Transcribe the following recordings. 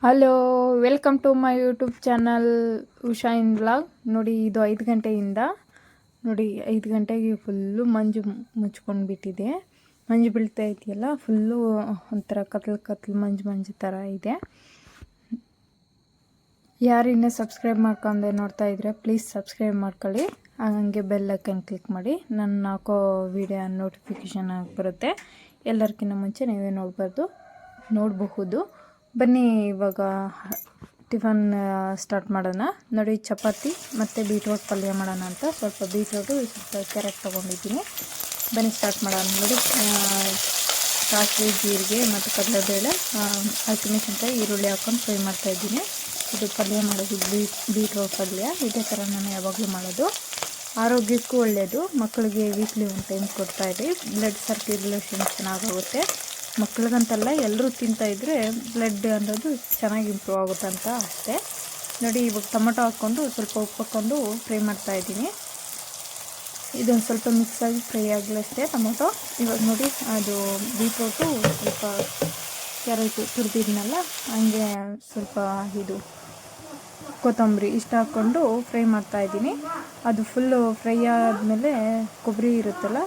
Hello, welcome to my YouTube channel Usha in vlog. ನೋಡಿ, ಇದು 5 ಗಂಟೆಯಿಂದ ನೋಡಿ 5 ಗಂಟೆಗೆ ಫುಲ್ಲು ಮಂಜು ಮುಚ್ಕೊಂಡು ಬಿಟ್ಟಿದೆ. ಮಂಜು ಬೀಳ್ತಾ ಇದೆಯಲ್ಲ, ಫುಲ್ಲು ಒಂಥರ ಕತ್ಲು ಮಂಜು ಥರ ಇದೆ. ಯಾರು ಇನ್ನೂ ಸಬ್ಸ್ಕ್ರೈಬ್ ಮಾಡ್ಕೊಂಡೆ ನೋಡ್ತಾ ಇದ್ರೆ ಪ್ಲೀಸ್ ಸಬ್ಸ್ಕ್ರೈಬ್ ಮಾಡ್ಕೊಳ್ಳಿ. ಹಾಗೆ ಬೆಲ್ ಐಕನ್ ಕ್ಲಿಕ್ ಮಾಡಿ, ನಾನು ಹಾಕೋ ವಿಡಿಯೋ ನೋಟಿಫಿಕೇಷನ್ ಆಗಿ ಬರುತ್ತೆ. ಎಲ್ಲರಿಗಿಂತ ಮುಂಚೆ ನೀವೇ ನೋಡಬಹುದು. ಬನ್ನಿ ಇವಾಗ ಟಿಫನ್ ಸ್ಟಾರ್ಟ್ ಮಾಡೋಣ. ನೋಡಿ, ಚಪಾತಿ ಮತ್ತು ಬೀಟ್ರೋಟ್ ಪಲ್ಯ ಮಾಡೋಣ ಅಂತ ಸ್ವಲ್ಪ ಬೀಟ್ರೋಟು ಸ್ವಲ್ಪ ಕ್ಯಾರೆಟ್ ತೊಗೊಂಡಿದ್ದೀನಿ. ಬನ್ನಿ ಸ್ಟಾರ್ಟ್ ಮಾಡೋಣ. ನೋಡಿ, ಸಾಸಿವೆ, ಜೀರಿಗೆ ಮತ್ತು ಕಡಲೆಬೇಳೆ, ಹಸಿಮೆಣಸಿನಕಾಯಿ, ಈರುಳ್ಳಿ ಹಾಕ್ಕೊಂಡು ಫ್ರೈ ಮಾಡ್ತಾಯಿದ್ದೀನಿ. ಇದು ಪಲ್ಯ ಮಾಡೋದು ಬೀಟ್ರೋಟ್ ಪಲ್ಯ. ಇದೇ ಥರ ನಾನು ಯಾವಾಗಲೂ ಮಾಡೋದು. ಆರೋಗ್ಯಕ್ಕೂ ಒಳ್ಳೆಯದು. ಮಕ್ಕಳಿಗೆ ವೀಕ್ಲಿ 1 ಟೈಮ್ ಕೊಡ್ತಾಯಿದ್ದೆ. ಬ್ಲಡ್ ಸರ್ಕ್ಯುಲೇಷನ್ ಚೆನ್ನಾಗಾಗುತ್ತೆ. ಮಕ್ಳಿಗಂತಲ್ಲ, ಎಲ್ಲರೂ ತಿಂತಾಯಿದ್ರೆ ಬ್ಲಡ್ ಅನ್ನೋದು ಚೆನ್ನಾಗಿ ಇಂಪ್ರೂವ್ ಆಗುತ್ತೆ ಅಂತ ಅಷ್ಟೇ. ನೋಡಿ, ಇವಾಗ ಟೊಮೊಟೊ ಹಾಕ್ಕೊಂಡು ಸ್ವಲ್ಪ ಉಪ್ಪು ಹಾಕ್ಕೊಂಡು ಫ್ರೈ ಮಾಡ್ತಾಯಿದ್ದೀನಿ. ಇದೊಂದು ಸ್ವಲ್ಪ ಮಿಕ್ಸಾಗಿ ಫ್ರೈ ಆಗಲಷ್ಟೇ ಟೊಮೊಟೊ. ಇವಾಗ ನೋಡಿ, ಅದು ಬೀಟ್ರೋಟು ಸ್ವಲ್ಪ ಕ್ಯಾರೆಟು ತುರಿದಿದ್ನಲ್ಲ, ಹಂಗೆ ಸ್ವಲ್ಪ ಇದು ಕೊತ್ತಂಬರಿ ಇಷ್ಟ ಹಾಕ್ಕೊಂಡು ಫ್ರೈ ಮಾಡ್ತಾಯಿದ್ದೀನಿ. ಅದು ಫುಲ್ಲು ಫ್ರೈ ಆದಮೇಲೆ ಕೊಬ್ಬರಿ ಇರುತ್ತಲ್ಲ,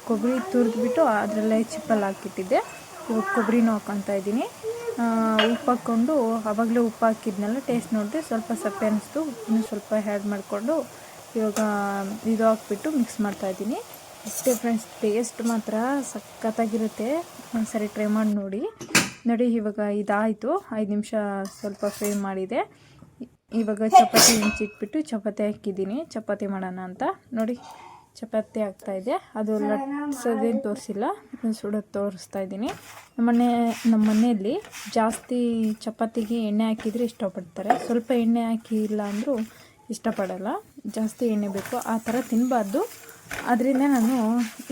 ಕೊಬ್ಬರಿ ತುರಿದ್ಬಿಟ್ಟು ಅದರಲ್ಲೇ ಚಿಪ್ಪಲ್ಲಿ ಹಾಕಿಟ್ಟಿದ್ದೆ. ಇವಾಗ ಕೊಬ್ಬರಿನೂ ಹಾಕ್ಕೊತಾ ಇದ್ದೀನಿ. ಉಪ್ಪು ಹಾಕ್ಕೊಂಡು, ಆವಾಗಲೇ ಉಪ್ಪು ಹಾಕಿದ್ನಲ್ಲ, ಟೇಸ್ಟ್ ನೋಡಿದೆ ಸ್ವಲ್ಪ ಸಪ್ಪೆ ಅನ್ನಿಸ್ತು. ಇನ್ನೂ ಸ್ವಲ್ಪ ಆ್ಯಡ್ ಮಾಡಿಕೊಂಡು ಇವಾಗ ಇದು ಹಾಕ್ಬಿಟ್ಟು ಮಿಕ್ಸ್ ಮಾಡ್ತಾಯಿದ್ದೀನಿ. ಇಷ್ಟೇ ಫ್ರೆಂಡ್ಸ್, ಟೇಸ್ಟ್ ಮಾತ್ರ ಸಖತ್ತಾಗಿರುತ್ತೆ. ಒಂದ್ಸರಿ ಟ್ರೈ ಮಾಡಿ ನೋಡಿ. ಇವಾಗ ಇದಾಯಿತು, 5 ನಿಮಿಷ ಸ್ವಲ್ಪ ಫ್ರೈ ಮಾಡಿದೆ. ಇವಾಗ ಚಪಾತಿ ಹೆಂಚಿಟ್ಬಿಟ್ಟು ಚಪಾತಿ ಹಾಕಿದ್ದೀನಿ, ಚಪಾತಿ ಮಾಡೋಣ ಅಂತ. ನೋಡಿ, ಚಪಾತಿ ಹಾಕ್ತಾಯಿದ್ದೆ. ಅದು ಲಟ್ಸೋದೇನು ತೋರಿಸಿಲ್ಲ, ಸುಡೋದು ತೋರಿಸ್ತಾ ಇದ್ದೀನಿ. ನಮ್ಮ ಮನೆಯಲ್ಲಿ ಜಾಸ್ತಿ ಚಪಾತಿಗೆ ಎಣ್ಣೆ ಹಾಕಿದರೆ ಇಷ್ಟಪಡ್ತಾರೆ. ಸ್ವಲ್ಪ ಎಣ್ಣೆ ಹಾಕಿಲ್ಲ ಅಂದರೂ ಇಷ್ಟಪಡಲ್ಲ. ಜಾಸ್ತಿ ಎಣ್ಣೆ ಬೇಕು, ಆ ಥರ ತಿನ್ನಬಾರ್ದು. ಅದರಿಂದ ನಾನು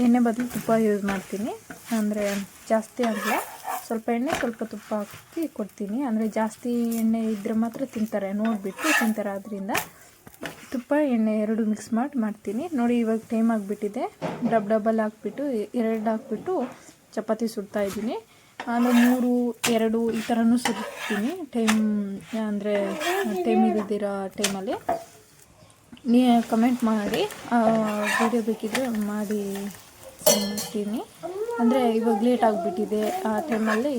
ಎಣ್ಣೆ ಬದಲು ತುಪ್ಪ ಯೂಸ್ ಮಾಡ್ತೀನಿ. ಅಂದರೆ ಜಾಸ್ತಿ ಆಗಲ್ಲ, ಸ್ವಲ್ಪ ಎಣ್ಣೆ ಸ್ವಲ್ಪ ತುಪ್ಪ ಹಾಕಿ ಕೊಡ್ತೀನಿ. ಅಂದರೆ ಜಾಸ್ತಿ ಎಣ್ಣೆ ಇದ್ದರೆ ಮಾತ್ರ ತಿಂತಾರೆ, ನೋಡಿಬಿಟ್ಟು ತಿಂತಾರೆ. ಅದರಿಂದ ತುಪ್ಪ ಎಣ್ಣೆ 2 ಮಿಕ್ಸ್ ಮಾಡ್ತೀನಿ. ನೋಡಿ, ಇವಾಗ ಟೈಮ್ ಆಗಿಬಿಟ್ಟಿದೆ. ಡಬಲ್ ಹಾಕ್ಬಿಟ್ಟು 2 ಹಾಕ್ಬಿಟ್ಟು ಚಪಾತಿ ಸುಡ್ತಾಯಿದ್ದೀನಿ. ಆಮೇಲೆ 3, 2 ಈ ಥರನೂ ಸುಡ್ತೀನಿ. ಅಂದರೆ ಟೈಮ್ ಇಲ್ಲದಿರೋ ಟೈಮಲ್ಲಿ ಕಮೆಂಟ್ ಮಾಡಿ, ವಿಡಿಯೋ ಬೇಕಿದ್ರೆ ಮಾಡಿ ಮಾಡ್ತೀನಿ. ಅಂದರೆ ಇವಾಗ ಲೇಟ್ ಆಗಿಬಿಟ್ಟಿದೆ. ಆ ಟೈಮಲ್ಲಿ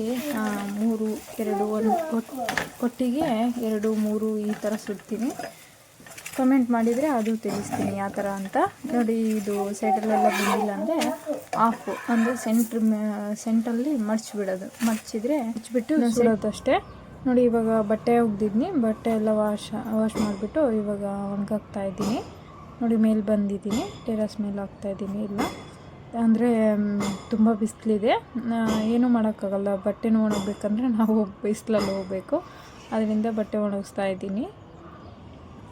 3, 2, 1 ಒಟ್ಟಿಗೆ 2, 3 ಈ ಥರ ಸುಡ್ತೀನಿ. ಕಮೆಂಟ್ ಮಾಡಿದರೆ ಅದು ತಿಳಿಸ್ತೀನಿ ಯಾವ ಥರ ಅಂತ. ನೋಡಿ, ಇದು ಸೈಡಲ್ಲೆಲ್ಲ ಬಂದಿಲ್ಲ ಅಂದರೆ ಆಫು, ಅಂದರೆ ಸೆಂಟ್ರಲ್ಲಿ ಮಡ್ಚಿಬಿಡೋದು. ಮಡ್ಚಿಬಿಟ್ಟು ಸುಡೋದಷ್ಟೇ. ನೋಡಿ, ಇವಾಗ ಬಟ್ಟೆ ಒಗ್ದಿದ್ದೀನಿ. ಬಟ್ಟೆ ಎಲ್ಲ ವಾಶ್ ಮಾಡಿಬಿಟ್ಟು ಇವಾಗ ಒಣಗಾಕ್ತಾಯಿದ್ದೀನಿ. ನೋಡಿ, ಮೇಲೆ ಬಂದಿದ್ದೀನಿ, ಟೆರಸ್ ಮೇಲೆ ಹಾಕ್ತಾಯಿದ್ದೀನಿ. ಇಲ್ಲ ಅಂದರೆ ತುಂಬ ಬಿಸಿಲಿದೆ, ಏನೂ ಮಾಡೋಕ್ಕಾಗಲ್ಲ. ಬಟ್ಟೆನೂ ಒಣಗಬೇಕಂದ್ರೆ ನಾವು ಬಿಸಿಲಲ್ಲಿ ಹೋಗಬೇಕು. ಅದರಿಂದ ಬಟ್ಟೆ ಒಣಗಿಸ್ತಾ ಇದ್ದೀನಿ.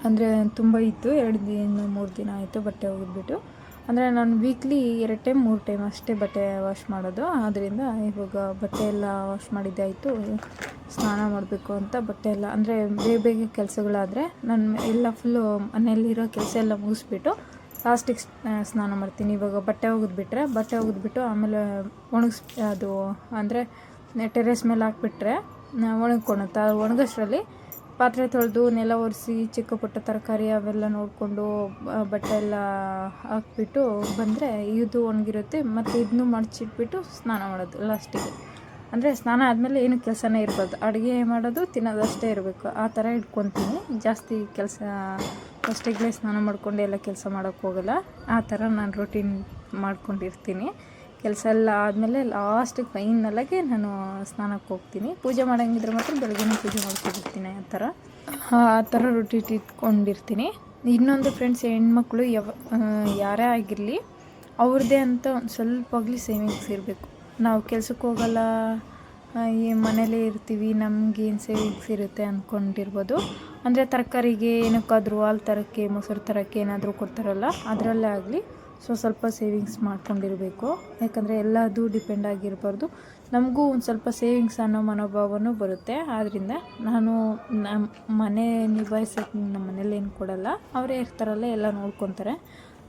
ಅಂದರೆ ತುಂಬ ಇತ್ತು, 2 ದಿನ 3 ದಿನ ಆಯಿತು ಬಟ್ಟೆ ಒಗೆದ್ಬಿಟ್ಟು. ಅಂದರೆ ನಾನು ವೀಕ್ಲಿ 2 ಟೈಮ್ 3 ಟೈಮ್ ಅಷ್ಟೇ ಬಟ್ಟೆ ವಾಶ್ ಮಾಡೋದು. ಆದ್ದರಿಂದ ಇವಾಗ ಬಟ್ಟೆ ಎಲ್ಲ ವಾಶ್ ಮಾಡಿದ್ದಾಯಿತು. ಸ್ನಾನ ಮಾಡಬೇಕು ಅಂತ ಬಟ್ಟೆ ಎಲ್ಲ, ಅಂದರೆ ಬೇಗ ಕೆಲಸಗಳಾದರೆ ನಾನು ಎಲ್ಲ ಫುಲ್ಲು ಮನೆಯಲ್ಲಿರೋ ಕೆಲಸ ಎಲ್ಲ ಮುಗಿಸ್ಬಿಟ್ಟು ಲಾಸ್ಟಿಗೆ ಸ್ನಾನ ಮಾಡ್ತೀನಿ. ಇವಾಗ ಬಟ್ಟೆ ಒಗೆದ್ಬಿಟ್ಟು ಆಮೇಲೆ ಅದು ಅಂದರೆ ಟೆರೆಸ್ ಮೇಲೆ ಹಾಕ್ಬಿಟ್ರೆ ಒಣಗ್ಕೊಳುತ್ತೆ. ಒಣಗೋಷ್ಟರಲ್ಲಿ ಪಾತ್ರೆ ತೊಳೆದು ನೆಲ ಒರೆಸಿ ಚಿಕ್ಕ ಪುಟ್ಟ ತರಕಾರಿ ಅವೆಲ್ಲ ನೋಡಿಕೊಂಡು ಬಟ್ಟೆ ಎಲ್ಲ ಹಾಕ್ಬಿಟ್ಟು ಬಂದರೆ ಇದು ಒಣಗಿರುತ್ತೆ. ಮತ್ತು ಇದನ್ನು ಮಡಚಿಟ್ಬಿಟ್ಟು ಸ್ನಾನ ಮಾಡೋದು ಲಾಸ್ಟಿಗೆ. ಅಂದರೆ ಸ್ನಾನ ಆದಮೇಲೆ ಏನು ಕೆಲಸನೇ ಇರ್ಬಾರ್ದು, ಅಡುಗೆ ಮಾಡೋದು ತಿನ್ನೋದು ಅಷ್ಟೇ ಇರಬೇಕು. ಆ ಥರ ಇಟ್ಕೊತೀನಿ. ಜಾಸ್ತಿ ಕೆಲಸ ಫಸ್ಟಿಗೆ ಸ್ನಾನ ಮಾಡ್ಕೊಂಡು ಎಲ್ಲ ಕೆಲಸ ಮಾಡೋಕ್ಕೆ ಹೋಗಲ್ಲ. ಆ ಥರ ನಾನು ರೂಟೀನ್ ಮಾಡ್ಕೊಂಡಿರ್ತೀನಿ. ಕೆಲಸ ಎಲ್ಲ ಆದಮೇಲೆ ಲಾಸ್ಟಿಗೆ ಫೈನಲಾಗೆ ನಾನು ಸ್ನಾನಕ್ಕೆ ಹೋಗ್ತೀನಿ. ಪೂಜೆ ಮಾಡೋಂಗಿದ್ರೆ ಮಾತ್ರ ಬೆಳಗ್ಗೆ ಪೂಜೆ ಮಾಡ್ಕೊಂಡಿರ್ತೀನಿ. ಆ ಥರ ರೂಟೀನ್ ಇಟ್ಕೊಂಡಿರ್ತೀನಿ. ಇನ್ನೊಂದು ಫ್ರೆಂಡ್ಸ್, ಹೆಣ್ಮಕ್ಳು ಯಾರೇ ಆಗಿರಲಿ ಅವ್ರದ್ದೇ ಅಂತ ಒಂದು ಸ್ವಲ್ಪ ಆಗಲಿ ಸೇವಿಂಗ್ಸ್ ಇರಬೇಕು. ನಾವು ಕೆಲ್ಸಕ್ಕೆ ಹೋಗಲ್ಲ, ಈ ಮನೇಲೇ ಇರ್ತೀವಿ, ನಮಗೇನು ಸೇವಿಂಗ್ಸ್ ಇರುತ್ತೆ ಅಂದ್ಕೊಂಡಿರ್ಬೋದು. ಅಂದರೆ ತರಕಾರಿಗೆ ಏನಕ್ಕಾದರೂ, ಹಾಲು ತರೋಕ್ಕೆ, ಮೊಸರು ತರೋಕ್ಕೆ ಏನಾದರೂ ಕೊಡ್ತಾರಲ್ಲ, ಅದರಲ್ಲೇ ಆಗಲಿ ಸ್ವಲ್ಪ ಸೇವಿಂಗ್ಸ್ ಮಾಡ್ಕೊಂಡಿರಬೇಕು. ಯಾಕಂದರೆ ಎಲ್ಲದೂ ಡಿಪೆಂಡ್ ಆಗಿರಬಾರ್ದು. ನಮಗೂ ಒಂದು ಸ್ವಲ್ಪ ಸೇವಿಂಗ್ಸ್ ಅನ್ನೋ ಮನೋಭಾವನೂ ಬರುತ್ತೆ. ಆದ್ದರಿಂದ ನಾನು ಮನೆ ನಿಭಾಯಿಸೋಕ್ಕೆ ನಮ್ಮ ಮನೇಲಿ ಏನು ಕೊಡಲ್ಲ, ಅವರೇ ಇರ್ತಾರಲ್ಲ, ಎಲ್ಲ ನೋಡ್ಕೊತಾರೆ.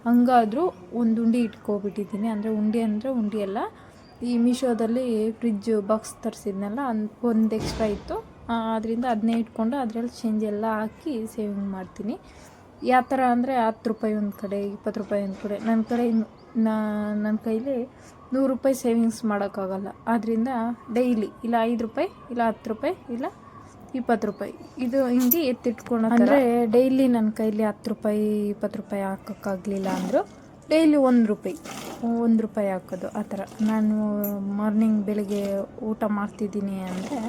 ಹಂಗಾದರೂ ಒಂದು ಉಂಡೆ ಇಟ್ಕೊಬಿಟ್ಟಿದ್ದೀನಿ. ಅಂದರೆ ಉಂಡೆ ಅಲ್ಲ, ಈ ಮೀಶೋದಲ್ಲಿ ಫ್ರಿಜ್ ಬಾಕ್ಸ್ ತರಿಸಿದ್ನಲ್ಲ, ಒಂದು ಎಕ್ಸ್ಟ್ರಾ ಇತ್ತು. ಅದರಿಂದ ಅದನ್ನೇ ಇಟ್ಕೊಂಡು ಅದರಲ್ಲಿ ಚೇಂಜ್ ಎಲ್ಲ ಹಾಕಿ ಸೇವಿಂಗ್ ಮಾಡ್ತೀನಿ. ಯಾವ ಥರ ಅಂದರೆ 10 ರೂಪಾಯಿ ಒಂದು ಕಡೆ, 20 ರೂಪಾಯಿ ಒಂದು ಕಡೆ. ನನ್ನ ಕೈಲಿ 100 ರೂಪಾಯಿ ಸೇವಿಂಗ್ಸ್ ಮಾಡೋಕ್ಕಾಗಲ್ಲ. ಆದ್ದರಿಂದ ಡೈಲಿ ಇಲ್ಲ 5 ರೂಪಾಯಿ, ಇಲ್ಲ 10 ರೂಪಾಯಿ, ಇಲ್ಲ 20 ರೂಪಾಯಿ, ಇದು ಹಿಂಗೆ ಎತ್ತಿಟ್ಕೊಂಡು, ಅಂದರೆ ಡೈಲಿ ನನ್ನ ಕೈಲಿ 10 ರೂಪಾಯಿ 20 ರೂಪಾಯಿ ಹಾಕೋಕ್ಕಾಗಲಿಲ್ಲ ಅಂದರು ಡೈಲಿ 1 ರೂಪಾಯಿ ಹಾಕೋದು. ಆ ಥರ ನಾನು ಮಾರ್ನಿಂಗ್ ಬೆಳಗ್ಗೆ ಊಟ ಮಾಡ್ತಿದ್ದೀನಿ ಅಂದರೆ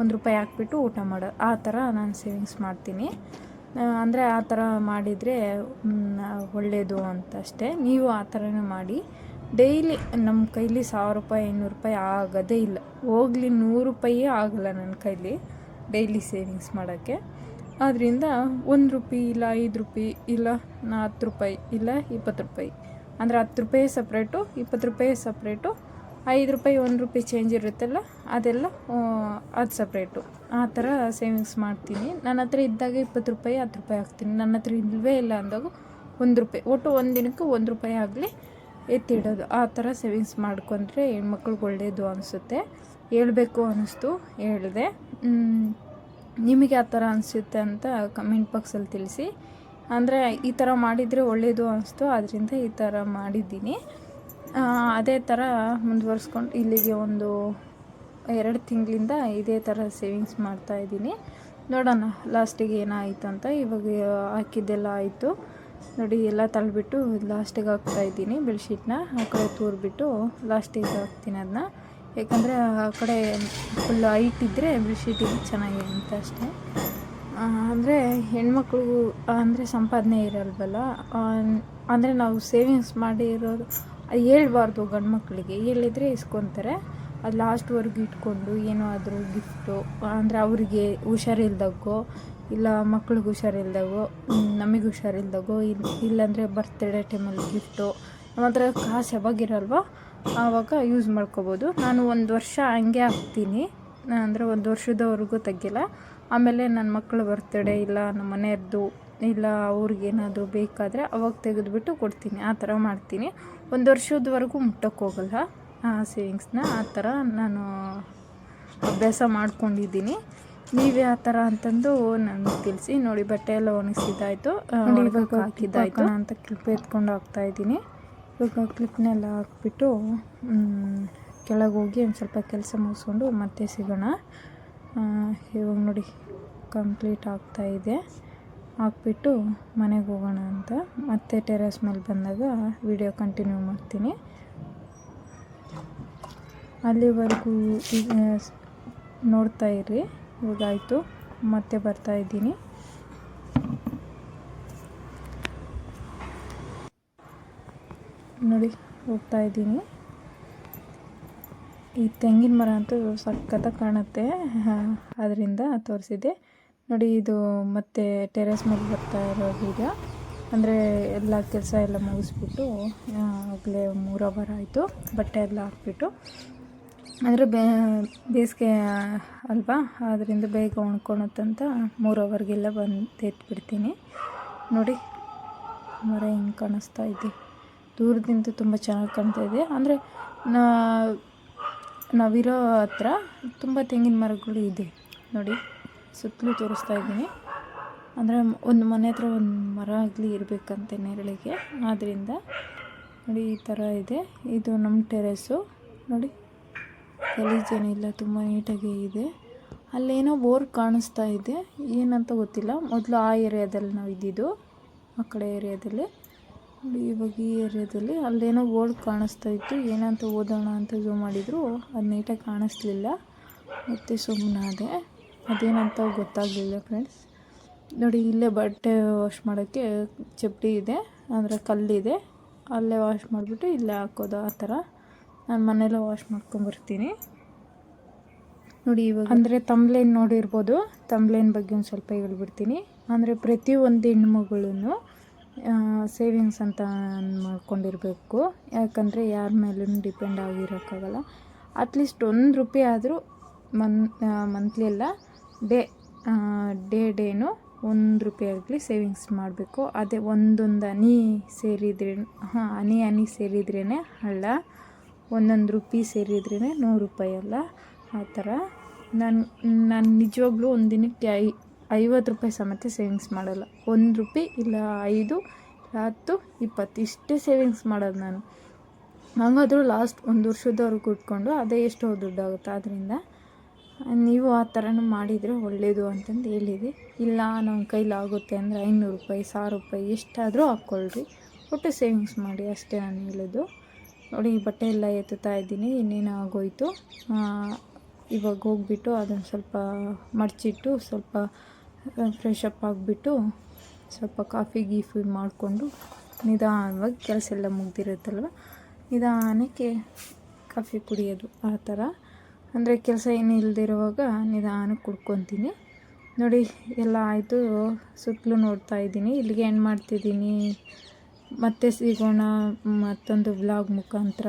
1 ರೂಪಾಯಿ ಹಾಕ್ಬಿಟ್ಟು ಊಟ ಮಾಡೋದು. ಆ ಥರ ನಾನು ಸೇವಿಂಗ್ಸ್ ಮಾಡ್ತೀನಿ. ಅಂದರೆ ಆ ಥರ ಮಾಡಿದರೆ ಒಳ್ಳೆಯದು ಅಂತ ಅಷ್ಟೇ. ನೀವು ಆ ಥರನೇ ಮಾಡಿ. ಡೈಲಿ ನಮ್ಮ ಕೈಲಿ 1000 ರೂಪಾಯಿ 500 ರೂಪಾಯಿ ಆಗೋದೇ ಇಲ್ಲ. ಹೋಗ್ಲಿ 100 ರೂಪಾಯೇ ಆಗೋಲ್ಲ ನನ್ನ ಕೈಲಿ ಡೈಲಿ ಸೇವಿಂಗ್ಸ್ ಮಾಡೋಕ್ಕೆ. ಆದ್ದರಿಂದ 1 ರೂಪಾಯಿ ಇಲ್ಲ 5 ರೂಪಾಯಿ ಇಲ್ಲ 10 ರೂಪಾಯಿ ಇಲ್ಲ 20 ರೂಪಾಯಿ, ಅಂದರೆ 10 ರೂಪಾಯಿ ಸಪ್ರೇಟು, 20 ರೂಪಾಯಿ ಸಪ್ರೇಟು, 5 ರೂಪಾಯಿ 1 ರೂಪಾಯಿ ಚೇಂಜ್ ಇರುತ್ತಲ್ಲ ಅದೆಲ್ಲ ಅದು ಸಪ್ರೇಟು. ಆ ಥರ ಸೇವಿಂಗ್ಸ್ ಮಾಡ್ತೀನಿ. ನನ್ನ ಹತ್ರ ಇದ್ದಾಗ 20 ರೂಪಾಯಿ 10 ರೂಪಾಯಿ ಹಾಕ್ತೀನಿ. ನನ್ನ ಹತ್ರ ಇಲ್ಲವೇ ಇಲ್ಲ ಅಂದಾಗ 1 ರೂಪಾಯಿ, ಒಟ್ಟು ಒಂದು ದಿನಕ್ಕೆ 1 ರೂಪಾಯಿ ಆಗಲಿ ಎತ್ತಿಡೋದು. ಆ ಥರ ಸೇವಿಂಗ್ಸ್ ಮಾಡ್ಕೊಂಡ್ರೆ ಹೆಣ್ಮಕ್ಳಿಗೆ ಒಳ್ಳೆಯದು ಅನಿಸುತ್ತೆ. ಹೇಳಬೇಕು ಅನ್ನಿಸ್ತು, ಹೇಳಿದೆ. ನಿಮಗೆ ಆ ಥರ ಅನಿಸುತ್ತೆ ಅಂತ ಕಮೆಂಟ್ ಬಾಕ್ಸಲ್ಲಿ ತಿಳಿಸಿ. ಅಂದರೆ ಈ ಥರ ಮಾಡಿದರೆ ಒಳ್ಳೆಯದು ಅನ್ನಿಸ್ತು, ಅದರಿಂದ ಈ ಥರ ಮಾಡಿದ್ದೀನಿ. ಅದೇ ಥರ ಮುಂದುವರ್ಸ್ಕೊಂಡು ಇಲ್ಲಿಗೆ ಒಂದು 2 ತಿಂಗಳಿಂದ ಇದೇ ಥರ ಸೇವಿಂಗ್ಸ್ ಮಾಡ್ತಾಯಿದ್ದೀನಿ. ನೋಡೋಣ ಲಾಸ್ಟಿಗೆ ಏನಾಯಿತು ಅಂತ. ಇವಾಗ ಹಾಕಿದ್ದೆಲ್ಲ ಆಯಿತು ನೋಡಿ, ಎಲ್ಲ ತಳ್ಳಿಬಿಟ್ಟು ಲಾಸ್ಟಿಗೆ ಹಾಕ್ತಾಯಿದ್ದೀನಿ. ಬೆಡ್ಶೀಟ್ನ ಆ ಕಡೆ ತೂರ್ಬಿಟ್ಟು ಲಾಸ್ಟಿಗೆ ಹಾಕ್ತೀನಿ ಅದನ್ನ. ಯಾಕಂದರೆ ಆ ಕಡೆ ಫುಲ್ ಹೈಟ್ ಇದ್ದರೆ ಬೆಡ್ಶೀಟಿಗೆ ಚೆನ್ನಾಗಿ ಅಂತ ಅಷ್ಟೇ. ಅಂದರೆ ಹೆಣ್ಮಕ್ಳಿಗೂ ಅಂದರೆ ಸಂಪಾದನೆ ಇರಲ್ವಲ್ಲ, ಅಂದರೆ ನಾವು ಸೇವಿಂಗ್ಸ್ ಮಾಡಿರೋದು ಹೇಳ್ಬಾರ್ದು. ಗಂಡು ಮಕ್ಕಳಿಗೆ ಹೇಳಿದರೆ ಇಸ್ಕೊತಾರೆ. ಅದು ಲಾಸ್ಟ್ವರೆಗೂ ಇಟ್ಕೊಂಡು ಏನೋ ಆದರೂ ಗಿಫ್ಟು, ಅಂದರೆ ಅವರಿಗೆ ಹುಷಾರಿಲ್ದಾಗೋ ಇಲ್ಲ ಮಕ್ಳಿಗೆ ಹುಷಾರಿಲ್ದಾಗೋ ನಮಗೆ ಹುಷಾರಿಲ್ದಾಗೋ ಇಲ್ಲಾಂದರೆ ಬರ್ತ್ಡೇ ಟೈಮಲ್ಲಿ ಗಿಫ್ಟು, ನಮ್ಮ ಹತ್ರ ಕಾಸು ಯಾವಾಗಿರಲ್ವ ಆವಾಗ ಯೂಸ್ ಮಾಡ್ಕೋಬೋದು. ನಾನು 1 ವರ್ಷ ಹಂಗೆ ಹಾಕ್ತೀನಿ, ಅಂದರೆ 1 ವರ್ಷದವರೆಗೂ ತೆಗಿಲ್ಲ. ಆಮೇಲೆ ನನ್ನ ಮಕ್ಕಳ ಬರ್ತ್ಡೇ ಇಲ್ಲ ನಮ್ಮ ಮನೆಯದ್ದು ಇಲ್ಲ ಅವ್ರಿಗೇನಾದರೂ ಬೇಕಾದರೆ ಅವಾಗ ತೆಗೆದುಬಿಟ್ಟು ಕೊಡ್ತೀನಿ. ಆ ಥರ ಮಾಡ್ತೀನಿ. 1 ವರ್ಷದವರೆಗೂ ಮುಟ್ಟಕ್ಕೆ ಹೋಗಲ್ಲ ಸೇವಿಂಗ್ಸ್ನ. ಆ ಥರ ನಾನು ಅಭ್ಯಾಸ ಮಾಡ್ಕೊಂಡಿದ್ದೀನಿ. ನೀವೇ ಆ ಥರ ಅಂತಂದು ನನಗೆ ತಿಳಿಸಿ. ನೋಡಿ ಬಟ್ಟೆ ಎಲ್ಲ ಒಣಗಿಸಿದ್ದಾಯಿತು, ಇವಾಗ ಹಾಕಿದ್ದಾಯಿತು ಅಂತ ಕ್ಲಿಪ್ ಎತ್ಕೊಂಡು ಹಾಕ್ತಾಯಿದ್ದೀನಿ. ಇವಾಗ ಕ್ಲಿಪ್ನೆಲ್ಲ ಹಾಕ್ಬಿಟ್ಟು ಕೆಳಗೆ ಹೋಗಿ ಒಂದು ಸ್ವಲ್ಪ ಕೆಲಸ ಮುಗಿಸ್ಕೊಂಡು ಮತ್ತೆ ಸಿಗೋಣ. ಇವಾಗ ನೋಡಿ ಕಂಪ್ಲೀಟ್ ಆಗ್ತಾಯಿದೆ. ಹಾಕ್ಬಿಟ್ಟು ಮನೆಗೆ ಹೋಗೋಣ ಅಂತ. ಮತ್ತೆ ಟೆರೆಸ್ ಮೇಲೆ ಬಂದಾಗ ವಿಡಿಯೋ ಕಂಟಿನ್ಯೂ ಮಾಡ್ತೀನಿ. ಅಲ್ಲಿವರೆಗೂ ನೋಡ್ತಾ ಇರ್ರಿ. ಇವಾಗಾಯಿತು, ಮತ್ತೆ ಬರ್ತಾಯಿದ್ದೀನಿ. ನೋಡಿ ಹೋಗ್ತಾಯಿದ್ದೀನಿ. ಈ ತೆಂಗಿನ ಮರ ಅಂತೂ ಸಖತ್ತಾಗಿ ಕಾಣುತ್ತೆ, ಅದರಿಂದ ತೋರಿಸಿದ್ದೆ. ನೋಡಿ ಇದು ಮತ್ತೆ ಟೆರೆಸ್ ಮೇಲೆ ಬರ್ತಾ ಇರೋ ವಿಡಿಯೋ. ಅಂದರೆ ಎಲ್ಲ ಕೆಲಸ ಎಲ್ಲ ಮುಗಿಸ್ಬಿಟ್ಟು ಆಗಲೇ 3 ಅವರ್ ಆಯಿತು. ಬಟ್ಟೆ ಎಲ್ಲ ಹಾಕ್ಬಿಟ್ಟು, ಅಂದರೆ ಬೇಸಿಗೆ ಅಲ್ವಾ, ಅದರಿಂದ ಬೇಗ ಒಣ್ಕೊಳುತ್ತಂತ 3 ಅವರ್ಗೆಲ್ಲ ಬಂದು ಎತ್ಬಿಡ್ತೀನಿ. ನೋಡಿ ಮರ ಹಿಂಗೆ ಕಾಣಿಸ್ತಾ ಇದೆ. ದೂರದಿಂದ ತುಂಬ ಚೆನ್ನಾಗಿ ಕಾಣ್ತಾ ಇದೆ. ಅಂದರೆ ನಾವಿರೋ ಹತ್ರ ತುಂಬ ತೆಂಗಿನ ಮರಗಳು ಇದೆ. ನೋಡಿ ಸುತ್ತಲೂ ತೋರಿಸ್ತಾ ಇದ್ದೀನಿ. ಅಂದರೆ ಒಂದು ಮನೆ ಹತ್ರ ಒಂದು ಮರ ಆಗಲಿ ಇರಬೇಕಂತೆ ನೆರಳಿಗೆ. ಆದ್ದರಿಂದ ನೋಡಿ ಈ ಥರ ಇದೆ. ಇದು ನಮ್ಮ ಟೆರೆಸ್ಸು. ನೋಡಿ ಗಲೀಜೇನಿಲ್ಲ, ತುಂಬ ನೀಟಾಗಿ ಇದೆ. ಅಲ್ಲೇನೋ ಬೋರ್ ಕಾಣಿಸ್ತಾ ಇದೆ, ಏನಂತ ಗೊತ್ತಿಲ್ಲ. ಮೊದಲು ಆ ಏರಿಯಾದಲ್ಲಿ ನಾವು ಇದ್ದಿದ್ದು, ಆ ಕಡೆ ಏರಿಯಾದಲ್ಲಿ. ನೋಡಿ ಇವಾಗ ಈ ಏರಿಯಾದಲ್ಲಿ ಅಲ್ಲೇನೋ ಬೋರ್ಡ್ ಕಾಣಿಸ್ತಾ ಇತ್ತು. ಏನಂತ ಓದೋಣ ಅಂತ ಝೂಮ್ ಮಾಡಿದ್ರು, ಅದು ನೀಟಾಗಿ ಕಾಣಿಸ್ಲಿಲ್ಲ. ಮತ್ತು ಸುಮ್ಮನಾದೆ, ಅದೇನಂತ ಗೊತ್ತಾಗಲಿಲ್ಲ ಫ್ರೆಂಡ್ಸ್. ನೋಡಿ ಇಲ್ಲೇ ಬಟ್ಟೆ ವಾಶ್ ಮಾಡೋಕ್ಕೆ ಚಪ್ಪಡಿ ಇದೆ, ಅಂದರೆ ಕಲ್ಲಿದೆ. ಅಲ್ಲೇ ವಾಶ್ ಮಾಡಿಬಿಟ್ಟು ಇಲ್ಲೇ ಹಾಕೋದು. ಆ ಥರ ನಾನು ಮನೆಯಲ್ಲೇ ವಾಶ್ ಮಾಡ್ಕೊಂಬರ್ತೀನಿ. ನೋಡಿ ಇವಾಗ ಅಂದರೆ ತಂಬ್ಲೇನ್ ನೋಡಿರ್ಬೋದು. ತಂಬ್ಲೇನ್ ಬಗ್ಗೆ ಒಂದು ಸ್ವಲ್ಪ ಹೇಳ್ಬಿಡ್ತೀನಿ. ಅಂದರೆ ಪ್ರತಿಯೊಂದು ಹೆಣ್ಮಗಳನ್ನು ಸೇವಿಂಗ್ಸ್ ಅಂತ ಮಾಡ್ಕೊಂಡಿರಬೇಕು. ಯಾಕಂದರೆ ಯಾರ ಮೇಲೂ ಡಿಪೆಂಡ್ ಆಗಿರೋಕ್ಕಾಗಲ್ಲ. ಅಟ್ಲೀಸ್ಟ್ 1 ರೂಪಾಯಿ ಆದರೂ ಮಂತ್ಲಿ ಎಲ್ಲ ಡೇನು 1 ರೂಪಾಯಿ ಆಗಲಿ ಸೇವಿಂಗ್ಸ್ ಮಾಡಬೇಕು. ಅದೇ ಒಂದೊಂದು ಹನಿ ಸೇರಿದ್ರೇ ಹನಿ ಸೇರಿದ್ರೇ ಹಳ್ಳ, 1 ರೂಪಾಯಿ ಸೇರಿದ್ರೇ 100 ರೂಪಾಯಿ ಅಲ್ಲ. ಆ ಥರ ನಾನು ನಿಜವಾಗ್ಲೂ ಒಂದು ದಿನಕ್ಕೆ 50 ರೂಪಾಯಿ ಸಮೇತ ಸೇವಿಂಗ್ಸ್ ಮಾಡಲ್ಲ. 1 ರೂಪಾಯಿ ಇಲ್ಲ 5, 10, 20 ಇಷ್ಟೇ ಸೇವಿಂಗ್ಸ್ ಮಾಡೋದು ನಾನು. ಹಂಗಾದ್ರೂ ಲಾಸ್ಟ್ 1 ವರ್ಷದವರೆಗೂ ಇಟ್ಕೊಂಡು ಅದೇ ಎಷ್ಟೋ ದುಡ್ಡಾಗುತ್ತೆ. ಆದ್ದರಿಂದ ನೀವು ಆ ಥರನೂ ಮಾಡಿದರೆ ಒಳ್ಳೆಯದು ಅಂತಂದು ಹೇಳಿದೆ. ಇಲ್ಲ ನಮ್ಮ ಕೈಲಾಗುತ್ತೆ ಅಂದರೆ 500 ರೂಪಾಯಿ, 1000 ರೂಪಾಯಿ ಎಷ್ಟಾದರೂ ಹಾಕ್ಕೊಳ್ರಿ, ಒಟ್ಟು ಸೇವಿಂಗ್ಸ್ ಮಾಡಿ ಅಷ್ಟೇ ನಾನು ಹೇಳೋದು. ನೋಡಿ, ಈ ಬಟ್ಟೆ ಎಲ್ಲ ಎತ್ತುತ್ತಾ ಇದ್ದೀನಿ, ಇನ್ನೇನು ಆಗೋಯ್ತು. ಇವಾಗ ಹೋಗ್ಬಿಟ್ಟು ಅದನ್ನು ಸ್ವಲ್ಪ ಮಡಚಿಟ್ಟು ಸ್ವಲ್ಪ ಫ್ರೆಶ್ ಅಪ್ ಆಗಿಬಿಟ್ಟು ಸ್ವಲ್ಪ ಕಾಫಿ ಮಾಡಿಕೊಂಡು ನಿಧಾನವಾಗಿ ಕೆಲಸ ಎಲ್ಲ ಮುಗ್ದಿರುತ್ತಲ್ವ, ನಿಧಾನಕ್ಕೆ ಕಾಫಿ ಕುಡಿಯೋದು. ಆ ಥರ ಅಂದರೆ ಕೆಲಸ ಏನು ಇಲ್ಲದಿರುವಾಗ ನಿಧಾನಕ್ಕೆ ಕುಡ್ಕೊತೀನಿ. ನೋಡಿ, ಎಲ್ಲ ಆಯಿತು. ಸುತ್ತಲೂ ನೋಡ್ತಾ ಇದ್ದೀನಿ. ಇಲ್ಲಿಗೆ ಎಂಡ್ ಮಾಡ್ತಿದ್ದೀನಿ. ಮತ್ತೆ ಸಿಗೋಣ ಮತ್ತೊಂದು ವ್ಲಾಗ್ ಮುಖಾಂತರ.